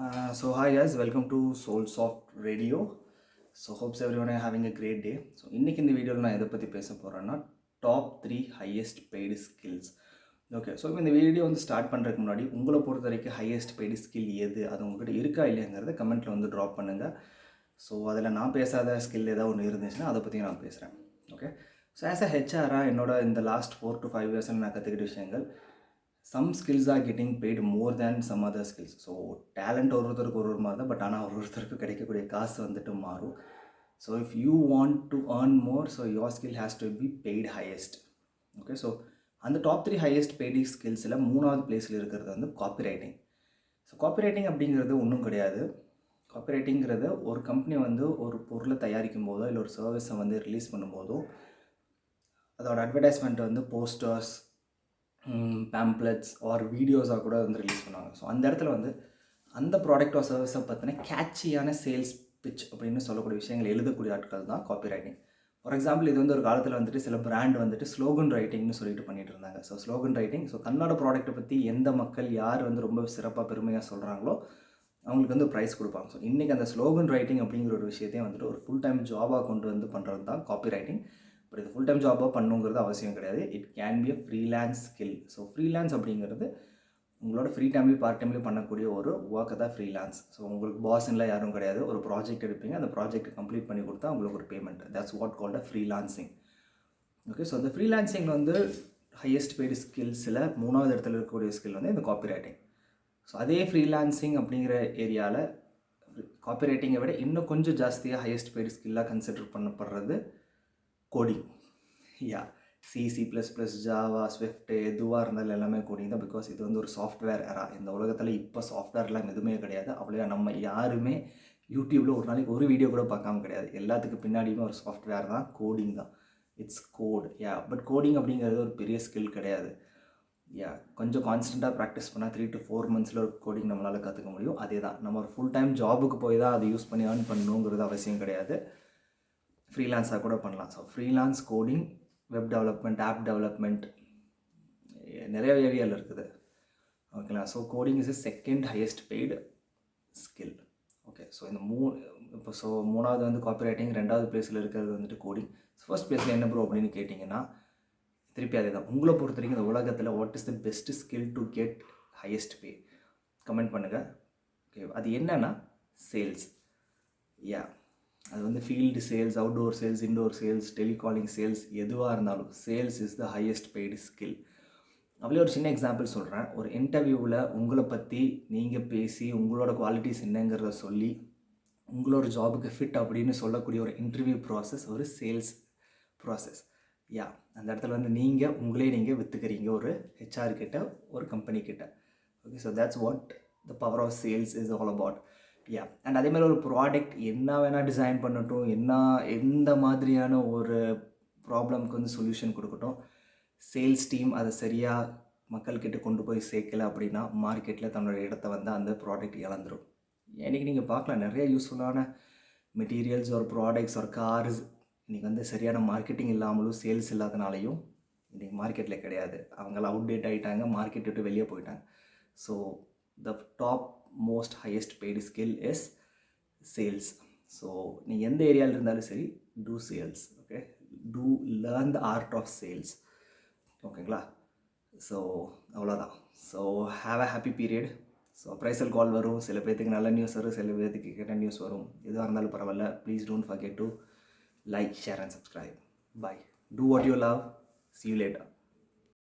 Hi guys, welcome to Soulsoft Radio. Hopes everyone are having a great day. இன்னைக்கு இந்த வீடியோவில் நான் எதை பற்றி பேச போகிறேன்னா top 3 highest paid skills. Okay, so இந்த வீடியோ வந்து ஸ்டார்ட் பண்ணுறதுக்கு முன்னாடி உங்களை பொறுத்த வரைக்கும் ஹையஸ்ட் பெய்டு ஸ்கில் எது, அது உங்கள்கிட்ட இருக்கா இல்லையாங்கிறத கமெண்ட்டில் வந்து ட்ராப் பண்ணுங்கள். ஸோ அதில் நான் பேசாத ஸ்கில் ஏதாவது ஒன்று இருந்துச்சுன்னா அதை பற்றி நான் பேசுகிறேன். ஓகே, ஸோ ஆஸ் அ ஹெச்ஆராக என்னோட இந்த லாஸ்ட் 4 to 5 years நான் கற்றுக்கிட்ட விஷயங்கள், some skills are getting paid more than some other skills. So talent ஒருத்தருக்கு ஒரு மாதிரி தான், பட் ஆனால் ஒருத்தருக்கு கிடைக்கக்கூடிய காசு வந்துட்டு மாறும். So if you want to earn more, so your skill has to be paid highest. Okay, so அந்த டாப் 3 ஹையஸ்ட் பெய்டு ஸ்கில்ஸில் 3வது பிளேஸில் இருக்கிறது வந்து copy writing. So copy writing அப்படிங்கிறது ஒன்றும் கிடையாது. காப்பி ரைட்டிங்கிறது ஒரு கம்பெனி வந்து ஒரு பொருளை தயாரிக்கும் போதோ இல்லை ஒரு சர்வீஸை வந்து ரிலீஸ் பண்ணும்போதோ அதோட அட்வர்டைஸ்மெண்ட் வந்து போஸ்டர்ஸ், பேம்ப்ளெட்ஸ் ஆர் வீடியோஸாக கூட வந்து ரிலீஸ் பண்ணுவாங்க. ஸோ அந்த இடத்துல வந்து அந்த ப்ராடக்ட் ஆர் சர்வீஸை பற்றின கேட்சியான சேல்ஸ் பிச் அப்படின்னு சொல்லக்கூடிய விஷயங்கள் எழுதக்கூடிய ஆட்கள் தான் காப்பி ரைட்டிங். ஃபார் எக்ஸாம்பிள், இது வந்து ஒரு காலத்தில் வந்துட்டு சில பிராண்ட் வந்துட்டு ஸ்லோகன் ரைட்டிங்னு சொல்லிட்டு பண்ணிட்டு இருந்தாங்க. ஸோ ஸ்லோகன் ரைட்டிங், ஸோ தன்னோட ப்ராடக்ட்டை பற்றி எந்த மக்கள் யார் வந்து ரொம்ப சிறப்பாக பெருமையாக சொல்கிறாங்களோ அவங்களுக்கு வந்து ப்ரைஸ் கொடுப்பாங்க. ஸோ இன்றைக்கி அந்த ஸ்லோகன் ரைட்டிங் அப்படிங்கிற ஒரு விஷயத்தையும் வந்துட்டு ஒரு ஃபுல் டைம் ஜாபாக கொண்டு வந்து பண்ணுறது தான் காப்பி ரைட்டிங். பட் இது ஃபுல் டைம் ஜாபாக பண்ணுங்கிறது அவசியம் கிடையாது. It can be a freelance skill. So freelance அப்படிங்கிறது உங்களோட ஃப்ரீ டைம்லேயும் பார்ட் டைம்லேயும் பண்ணக்கூடிய ஒரு ஒர்க்கை தான் ஃப்ரீலான்ஸ். ஸோ உங்களுக்கு பாஸ்லாம் யாரும் கிடையாது. ஒரு ப்ராஜெக்ட் எடுப்பீங்க, அந்த ப்ராஜெக்ட் கம்ப்ளீட் பண்ணி கொடுத்தா உங்களுக்கு ஒரு payment. That's what called a freelancing. Okay, so இந்த ஃப்ரீலான்சிங் வந்து ஹையஸ்ட் பெய்டு ஸ்கில்ஸில் 3வது இடத்துல இருக்கக்கூடிய ஸ்கில் வந்து இந்த காப்பி ரைட்டிங். ஸோ அதே ஃப்ரீலான்சிங் அப்படிங்கிற ஏரியாவில் காப்பி ரைட்டிங்கை விட இன்னும் கொஞ்சம் ஜாஸ்தியாக ஹையஸ்ட் பெய்டு ஸ்கில்லாக கன்சிடர் பண்ணப்படுறது coding. C, C++, Java, Swift எதுவாக இருந்தாலும் எல்லாமே கோடிங் தான். பிகாஸ் இது வந்து ஒரு சாஃப்ட்வேர் எரா. இந்த உலகத்தில் இப்போ சாஃப்ட்வேர்லாம் எதுவுமே கிடையாது. அவ்வளோ நம்ம யாருமே யூடியூப்பில் ஒரு நாளைக்கு ஒரு வீடியோ கூட பார்க்காம கிடையாது. எல்லாத்துக்கு பின்னாடியுமே ஒரு சாஃப்ட்வேர் தான், கோடிங் தான். It's code. பட் கோடிங் அப்படிங்கிறது ஒரு பெரிய ஸ்கில் கிடையாது. கொஞ்சம் கான்ஸ்டண்ட்டாக ப்ராக்டிஸ் பண்ணால் 3 to 4 months ஒரு கோடிங் நம்மளால் கற்றுக்க முடியும். அதே தான், நம்ம ஒரு ஃபுல் டைம் ஜாபுக்கு போய் தான் அதை யூஸ் பண்ணி ஏர்ன் பண்ணணுங்கிறது அவசியம் கிடையாது. ஃப்ரீலான்ஸாக கூட பண்ணலாம். So freelance, coding, web development, app development, நிறைய ஏரியாவில் இருக்குது. ஓகேங்களா? So coding is a second highest paid skill. Okay, so இந்த இப்போ 3வது வந்து காப்பி ரைட்டிங், 2வது பிளேஸில் இருக்கிறது வந்துட்டு கோடிங். ஃபர்ஸ்ட் பிளேஸில் என்ன ப்ரோ அப்படின்னு கேட்டிங்கன்னா, திருப்பி அதே தான். உங்களை பொறுத்த வரைக்கும் இந்த உலகத்தில் what is the best skill to get highest pay? Comment பண்ணுங்கள். ஓகே, அது என்னன்னா சேல்ஸ். அது வந்து field sales, outdoor sales, indoor sales, telecalling sales, எதுவாக இருந்தாலும் sales is the highest paid skill. அப்படியே ஒரு சின்ன எக்ஸாம்பிள் சொல்கிறேன். ஒரு இன்டர்வியூவில் உங்களை பற்றி நீங்கள் பேசி உங்களோட குவாலிட்டிஸ் என்னங்கிறத சொல்லி உங்களோட ஜாபுக்கு ஃபிட் அப்படின்னு சொல்லக்கூடிய ஒரு இன்டர்வியூ ப்ராசஸ் ஒரு சேல்ஸ் ப்ராசஸ். அந்த இடத்துல வந்து நீங்கள் விற்றுக்கிறீங்க ஒரு ஹெச்ஆர் கிட்ட, ஒரு கம்பெனி கிட்ட. Okay, so that's what the power of sales is all about. And அதே மாதிரி ஒரு ப்ராடக்ட் என்ன வேணால் டிசைன் பண்ணட்டும், எந்த மாதிரியான ஒரு ப்ராப்ளம்க்கு வந்து சொல்யூஷன் கொடுக்கட்டும், சேல்ஸ் டீம் அதை சரியாக மக்கள்கிட்ட கொண்டு போய் சேர்க்கலை அப்படின்னா மார்க்கெட்டில் தன்னோட இடத்த வந்து அந்த ப்ராடக்ட் இழந்துடும். இன்றைக்கி நீங்கள் பார்க்கலாம், நிறைய யூஸ்ஃபுல்லான மெட்டீரியல்ஸ் ஒரு ப்ராடக்ட்ஸ் ஒரு கார்ஸ் இன்றைக்கி வந்து சரியான மார்க்கெட்டிங் இல்லாமலும் சேல்ஸ் இல்லாதனாலையும் இன்றைக்கி மார்க்கெட்டில் கிடையாது. அவங்களாம் அவுட்டேட் ஆகிட்டாங்க, மார்க்கெட் விட்டு வெளியே போயிட்டாங்க. So the top most highest paid skill is sales. So நீங்கள் எந்த ஏரியாவில் இருந்தாலும் சரி, do sales. Okay, to learn the art of sales. ஓகேங்களா? ஸோ அவ்வளோதான். So have a happy period. So appraisal call வரும், சில பேர்த்துக்கு நல்ல நியூஸ் வரும், சில பேர்த்துக்கு கெட்ட நியூஸ் வரும். எதுவாக இருந்தாலும் பரவாயில்ல. Please don't forget to like, share and subscribe. Bye. Do what you love. See you later.